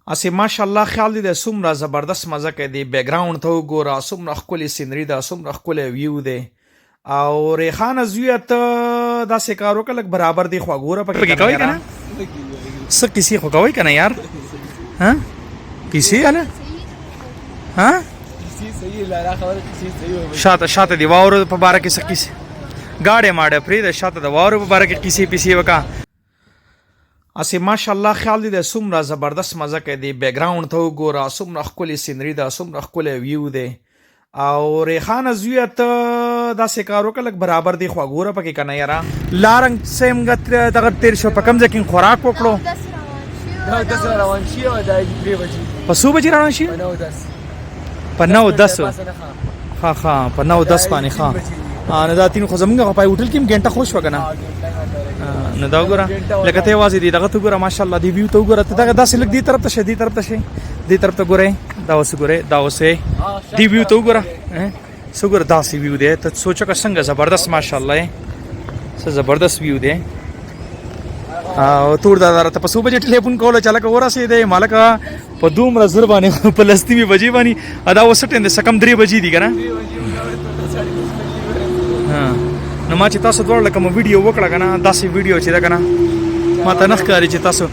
اسی ماشاءالله خیال دی څومره زبردست مزه کوي دی بیک گراوند ته وګوره څومره ښکلې سینري ده څومره ښکلی ویو دی او ریحانه زویه ته داسې کار وکړه لږ برابر دی خو ګوره پکې کوئ که نه څه کیسې خو کوئ که نه یار کیسې هله شاته دی واورو په باره کې څه کیسې ګاډې ماډې پرېږده شاته د واورو په باره کې کیسې پیسې وکړه اسی ماشاءالله خیال دی څومره زبردست مزه کوي دی بیک گراوند ته وګوره څومره ښکلې سینري ده څومره ښکلی ویو دی او ریحانه زویه ته داسې کار وکړه لږ برابر دی خو ګوره پکې که نه یاره لارنګ څنګه دغه تېر شو په کوم ځای کې خوراک وکړو په څو بجې روان شي په 9:10 ښه په 9:10 باندې ښه نو دا تین خو زمونږ په هوټل کې هم ګنټه خوش وکړه نو دا وګوره لکه ته یوازې دی دغه ته وګوره ماشاءالله دی ویو ته وګوره ته دغه داسې لږ دې طرف ته شه دې طرف ته شه دې طرف ته ګورئ دا اوس ګورئ دا اوس دی ویو ته وګوره څه ګوره داسې ویو دی ته سوچه که څنګه زبردست ماشاءالله څه زبردست ویو دی او تور دا راته په 100 بجې ټلیفون کوله چې هلکه ورسېدی مالکه په دومره زر باندې په لستیمې بجې باندې دا اوس څه ټایم دی څه کم 3 بجې دي که نه نو ما چې تاسو دواړه لکه مو ویډیو وکړه که نه داسې ویډیو چې ده که نه ما ته نه ښکاري چې تاسو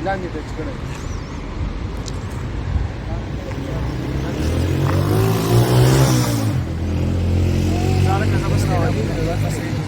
دا